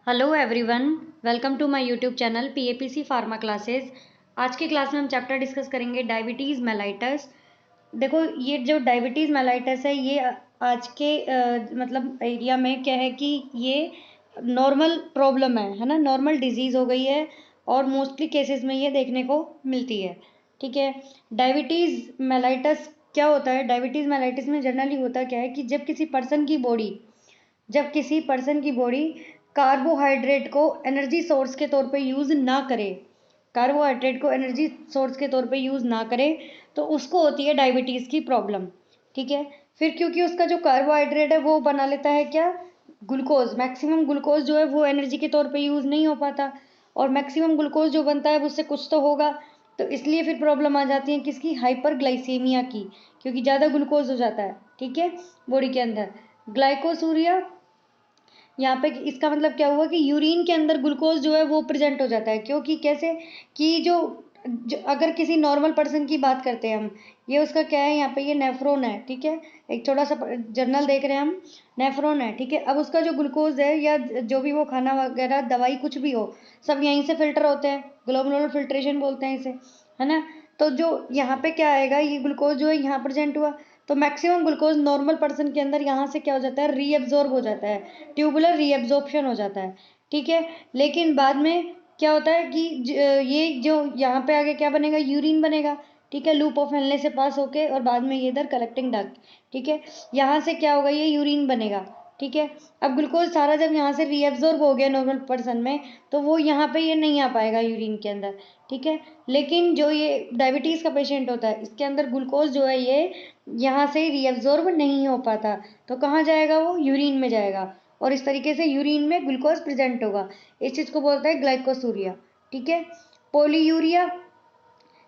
Hello everyone, welcome to my YouTube channel PAPC pharma classes. आज की class में हम चैप्टर डिस्कस करेंगे डायबिटीज़ मेलाइटस। देखो, ये जो डायबिटीज़ मेलाइटस है ये आज के मतलब एरिया में क्या है कि ये नॉर्मल प्रॉब्लम है ना, नॉर्मल डिजीज़ हो गई है और मोस्टली केसेस में ये देखने को मिलती है। ठीक है, डायबिटीज़ मेलाइटस क्या होता है? डायबिटीज़ मेलाइटिस में जनरली होता क्या है कि जब किसी पर्सन की बॉडी कार्बोहाइड्रेट को एनर्जी सोर्स के तौर पे यूज़ ना करे, कार्बोहाइड्रेट को एनर्जी सोर्स के तौर पे यूज़ ना करे तो उसको होती है डायबिटीज़ की प्रॉब्लम। ठीक है, फिर क्योंकि उसका जो कार्बोहाइड्रेट है वो बना लेता है क्या, ग्लूकोज। मैक्सिमम ग्लूकोज जो है वो एनर्जी के तौर पे यूज़ नहीं हो पाता, और मैक्सिमम ग्लूकोज जो बनता है उससे कुछ तो होगा, तो इसलिए फिर प्रॉब्लम आ जाती है किसकी, हाइपरग्लाइसीमिया की, क्योंकि ज़्यादा ग्लूकोज हो जाता है। ठीक है, बॉडी के अंदर ग्लाइकोसूरिया, यहाँ पे इसका मतलब क्या हुआ कि यूरिन के अंदर ग्लूकोज जो है वो प्रेजेंट हो जाता है। क्योंकि कैसे कि जो अगर किसी नॉर्मल पर्सन की बात करते हैं हम, ये उसका क्या है, यहाँ पे ये नेफ्रॉन है। ठीक है, एक छोटा सा जर्नल देख रहे हैं हम, नेफ्रॉन है। ठीक है, अब उसका जो ग्लूकोज है या जो भी वो खाना वगैरह दवाई कुछ भी हो, सब यहीं से फिल्टर होते हैं, ग्लोमेरुलर फिल्ट्रेशन बोलते हैं इसे, है ना। तो जो यहाँ पे क्या आएगा, ये ग्लूकोज जो है यहाँ प्रेजेंट हुआ, तो मैक्सिमम ग्लूकोज नॉर्मल पर्सन के अंदर यहाँ से क्या हो जाता है, रीअब्जॉर्ब हो जाता है, ट्यूबुलर रीअब्जॉर्प्शन हो जाता है। ठीक है, लेकिन बाद में क्या होता है कि ये जो यहाँ पे आगे क्या बनेगा, यूरिन बनेगा। ठीक है, लूप ऑफ हेनले से पास होके और बाद में ये इधर कलेक्टिंग डक्ट। ठीक है, यहाँ से क्या होगा, ये यूरिन बनेगा। ठीक है, अब ग्लूकोज सारा जब यहाँ से रीअब्जॉर्ब हो गया नॉर्मल पर्सन में, तो वो यहाँ पे ये नहीं आ पाएगा यूरिन के अंदर। ठीक है, लेकिन जो ये डायबिटीज़ का पेशेंट होता है इसके अंदर ग्लूकोज जो है ये यहाँ से रीअब्जॉर्ब नहीं हो पाता, तो कहाँ जाएगा, वो यूरिन में जाएगा, और इस तरीके से यूरिन में ग्लूकोज प्रेजेंट होगा। इस चीज़ को बोलते हैं ग्लाइकोसूरिया। ठीक है, पोलीयूरिया,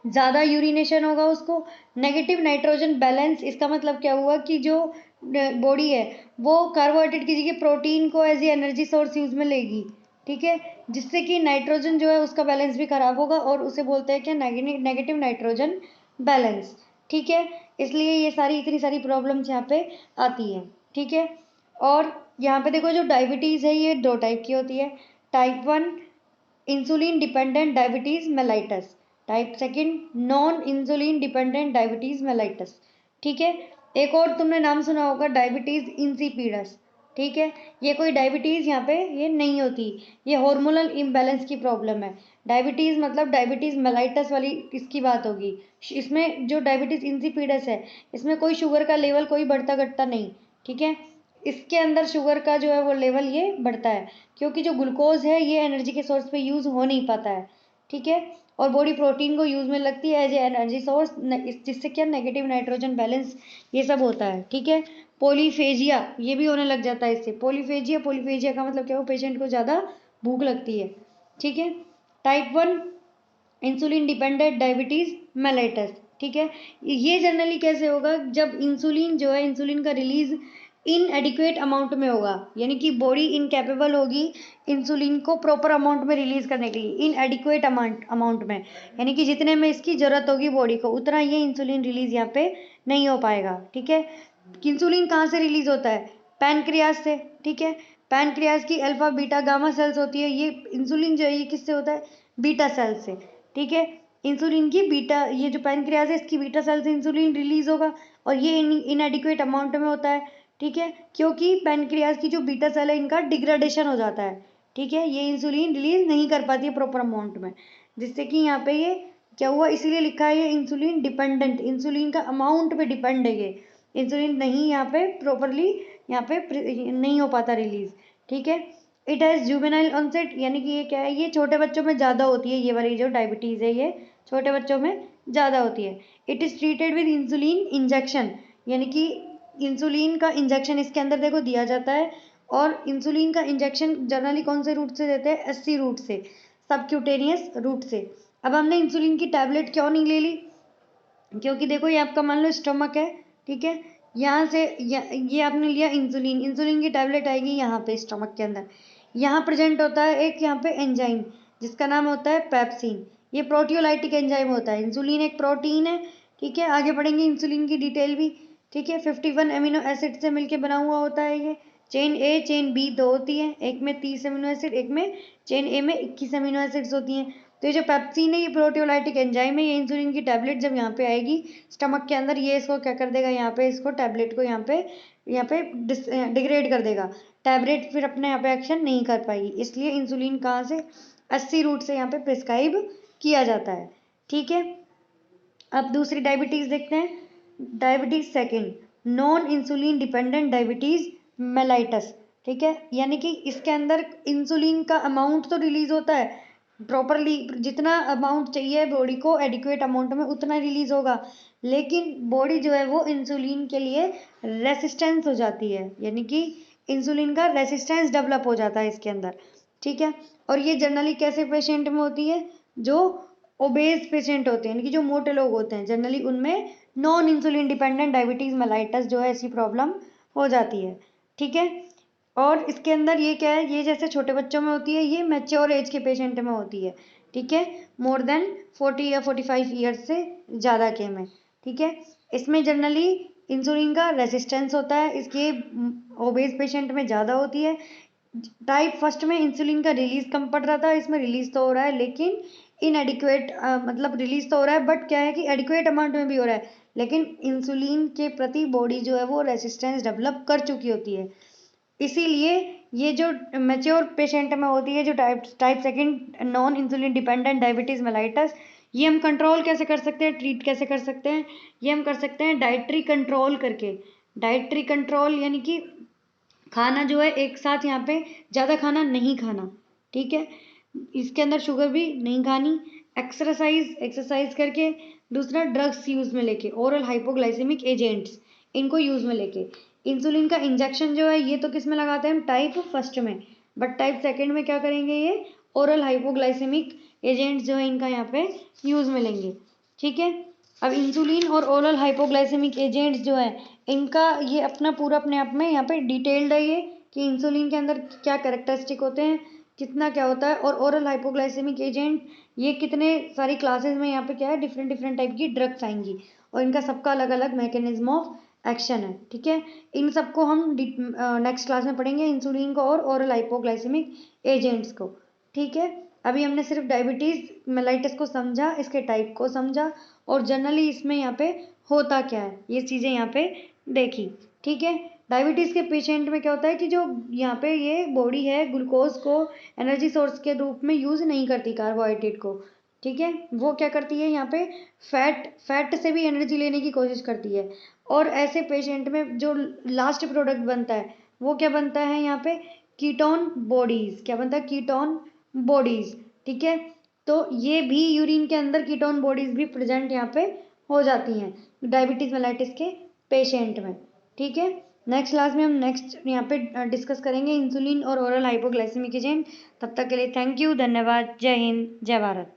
ज़्यादा यूरिनेशन होगा उसको। नेगेटिव नाइट्रोजन बैलेंस, इसका मतलब क्या हुआ कि जो बॉडी है वो कार्बोहाइड्रेट की जगह प्रोटीन को as a energy source use में लेगी। ठीक है, जिससे कि नाइट्रोजन जो है उसका बैलेंस भी खराब होगा, और उसे बोलते हैं क्या, नेगेटिव नाइट्रोजन बैलेंस। ठीक है, इसलिए ये सारी इतनी सारी प्रॉब्लम्स यहाँ पे आती हैं। ठीक है, और यहाँ पे देखो, जो डायबिटीज़ है ये दो टाइप की होती है। Type 1 insulin dependent diabetes mellitus, type second non insulin dependent diabetes mellitus. ठीक है, एक और तुमने नाम सुना होगा, डायबिटीज इंसिपिडस। ठीक है, ये कोई डायबिटीज यहाँ पे ये नहीं होती, ये हार्मोनल इम्बैलेंस की प्रॉब्लम है। डायबिटीज मतलब डायबिटीज मेलाइटस वाली किसकी बात होगी, इसमें जो डायबिटीज इंसिपिडस है इसमें कोई शुगर का लेवल कोई बढ़ता घटता नहीं। ठीक है, इसके अंदर शुगर का जो है वो लेवल ये बढ़ता है, क्योंकि जो ग्लूकोज है ये एनर्जी के सोर्स पे यूज़ हो नहीं पाता है। ठीक है, और बॉडी प्रोटीन को यूज़ में लगती है एज ए एनर्जी सोर्स, जिससे क्या, नेगेटिव नाइट्रोजन बैलेंस ये सब होता है। ठीक है, पोलीफेजिया ये भी होने लग जाता है इससे। पोलीफेजिया का मतलब क्या, वो पेशेंट को ज़्यादा भूख लगती है। ठीक है, type 1 insulin dependent diabetes mellitus. ठीक है, ये जनरली कैसे होगा, जब इंसुलिन जो है, इंसुलिन का रिलीज इनएडिक्वेट अमाउंट में होगा, यानी कि बॉडी इनकेपेबल होगी इंसुलिन को प्रॉपर अमाउंट में रिलीज करने के लिए, इनएडिक्वेट अमाउंट में, यानी कि जितने में इसकी जरूरत होगी बॉडी को उतना ये इंसुलिन रिलीज यहाँ पे नहीं हो पाएगा। ठीक है, इंसुलिन कहाँ से रिलीज होता है, पैनक्रियाज से। ठीक है, पैनक्रियाज की अल्फा बीटा गामा सेल्स होती है, ये इंसुलिन जो है ये किससे होता है, बीटा सेल से। ठीक है, इंसुलिन की बीटा, ये जो पैनक्रियाज है इसकी बीटा सेल से इंसुलिन रिलीज होगा, और ये इनएडिक्वेट अमाउंट में होता है। ठीक है, क्योंकि पैनक्रियाज की जो बीटा सेल है इनका डिग्रेडेशन हो जाता है। ठीक है, ये इंसुलिन रिलीज नहीं कर पाती है प्रॉपर अमाउंट में, जिससे कि यहाँ पे ये क्या हुआ, इसीलिए लिखा है ये इंसुलिन डिपेंडेंट, इंसुलिन का अमाउंट पे डिपेंड है ये, इंसुलिन नहीं यहाँ पे प्रॉपरली यहाँ पे नहीं हो पाता रिलीज। ठीक है, इट हैज़ जुवेनाइल ऑनसेट, यानी कि ये क्या है, ये छोटे बच्चों में ज़्यादा होती है, ये वाली जो डायबिटीज़ है ये छोटे बच्चों में ज़्यादा होती है। It is treated with insulin injection, यानी कि इंसुलिन का इंजेक्शन इसके अंदर देखो दिया जाता है, और इंसुलिन का इंजेक्शन जनरली कौन से रूट से देते हैं, एससी रूट से, सबक्यूटेनियस रूट से। अब हमने इंसुलिन की टैबलेट क्यों नहीं ले ली, क्योंकि देखो ये आपका मान लो स्टमक है। ठीक है, यहाँ से ये आपने लिया इंसुलिन, इंसुलिन की टैबलेट आएगी यहाँ पे स्टमक के अंदर, यहाँ प्रेजेंट होता है एक यहाँ पे एंजाइम जिसका नाम होता है पेप्सिन, ये प्रोटियोलाइटिक एंजाइम होता है। इंसुलिन एक प्रोटीन है। ठीक है, आगे पढ़ेंगे इंसुलिन की डिटेल भी। ठीक है, 51 एमिनो एसिड से मिलकर बना हुआ होता है ये, चेन ए चेन बी 2 होती है, एक में 30 अमीनो एसिड, एक में चेन ए में 21 अमीनो एसिड्स होती हैं। तो ये जो पेप्सिन है ये प्रोटियोलाइटिक एंजाइम है, ये इंसुलिन की टैबलेट जब यहाँ पे आएगी स्टमक के अंदर, ये इसको क्या कर देगा, यहाँ पे इसको टैबलेट को यहाँ पे डिग्रेड कर देगा। टैबलेट फिर अपने यहाँ पे एक्शन नहीं कर पाएगी, इसलिए इंसुलिन कहाँ से 80 रूट से यहाँ पे प्रिस्क्राइब किया जाता है। ठीक है, अब दूसरी डायबिटीज देखते हैं। Diabetes second, non insulin dependent diabetes mellitus. ठीक है, यानी कि इसके अंदर इंसुलिन का अमाउंट तो रिलीज होता है प्रॉपरली, जितना अमाउंट चाहिए बॉडी को एडिक्वेट अमाउंट में उतना रिलीज होगा, लेकिन बॉडी जो है वो इंसुलिन के लिए रेसिस्टेंस हो जाती है, यानी कि इंसुलिन का रेसिस्टेंस डेवलप हो जाता है इसके अंदर। ठीक है, और ये जनरली कैसे पेशेंट में होती है, जो ओबेस पेशेंट होते हैं, यानी कि जो मोटे लोग होते हैं, जनरली उनमें non insulin dependent diabetes mellitus जो है ऐसी प्रॉब्लम हो जाती है। ठीक है, और इसके अंदर ये क्या है, ये जैसे छोटे बच्चों में होती है, ये मैच्योर एज के पेशेंट में होती है। ठीक है, मोर देन 40 या 45 ईयर्स से ज़्यादा के में। ठीक है, इसमें जनरली इंसुलिन का रेसिस्टेंस होता है, इसके ओबेस पेशेंट में ज़्यादा होती है। टाइप फर्स्ट में इंसुलिन का रिलीज कम पड़ रहा था, इसमें रिलीज तो हो रहा है लेकिन इनएडिक्वेट, मतलब रिलीज तो हो रहा है बट क्या है कि एडिक्वेट अमाउंट में भी हो रहा है, लेकिन इंसुलिन के प्रति बॉडी जो है वो रेसिस्टेंस डेवलप कर चुकी होती है। इसीलिए ये जो मैच्योर पेशेंट में होती है, जो type second non insulin dependent diabetes mellitus, ये हम कंट्रोल कैसे कर सकते हैं, ट्रीट कैसे कर सकते हैं, ये हम कर सकते हैं डाइटरी कंट्रोल करके। डाइटरी कंट्रोल यानी कि खाना जो है एक साथ यहाँ पे ज़्यादा खाना नहीं खाना। ठीक है, इसके अंदर शुगर भी नहीं खानी, एक्सरसाइज करके, दूसरा ड्रग्स यूज़ में लेके, ओरल हाइपोग्लाइसेमिक एजेंट्स इनको यूज़ में लेके। इंसुलिन का इंजेक्शन जो है ये तो किस में लगाते हैं हम, टाइप फर्स्ट में, बट टाइप सेकंड में क्या करेंगे, ये ओरल हाइपोग्लाइसेमिक एजेंट्स जो है इनका यहाँ पे यूज़ में लेंगे। ठीक है, अब इंसुलिन और ओरल हाइपोग्लाइसेमिक एजेंट्स जो है इनका ये अपना पूरा अपने आप में यहाँ पे डिटेल्ड है, ये कि इंसुलिन के अंदर क्या कैरेक्टरिस्टिक होते हैं, कितना क्या होता है, और ओरल हाइपोग्लाइसेमिक एजेंट ये कितने सारी क्लासेस में यहाँ पे क्या है डिफरेंट टाइप की ड्रग्स आएंगी, और इनका सबका अलग अलग मैकेनिज्म ऑफ एक्शन है। ठीक है, इन सबको हम नेक्स्ट क्लास में पढ़ेंगे, इंसुलिन को और ओरल हाइपोग्लाइसेमिक एजेंट्स को। ठीक है, अभी हमने सिर्फ डायबिटीज मेलाइटस को समझा, इसके टाइप को समझा, और जनरली इसमें यहाँ पे होता क्या है ये चीज़ें यहाँ पे देखी। ठीक है, डायबिटीज़ के पेशेंट में क्या होता है कि जो यहाँ पे ये बॉडी है ग्लूकोज को एनर्जी सोर्स के रूप में यूज़ नहीं करती, कार्बोहाइड्रेट को। ठीक है, वो क्या करती है यहाँ पे फैट से भी एनर्जी लेने की कोशिश करती है, और ऐसे पेशेंट में जो लास्ट प्रोडक्ट बनता है वो क्या बनता है यहाँ पे, कीटोन बॉडीज। क्या बनता है, कीटोन बॉडीज। ठीक है, तो ये भी यूरिन के अंदर कीटोन बॉडीज भी प्रेजेंट यहाँ पे हो जाती हैं डायबिटीज मेलाइटिस के पेशेंट में। ठीक है, नेक्स्ट क्लास में हम नेक्स्ट यहाँ पे डिस्कस करेंगे इंसुलिन और ओरल हाइपोग्लाइसेमिक एजेंट। तब तक के लिए थैंक यू, धन्यवाद, जय हिंद, जय भारत।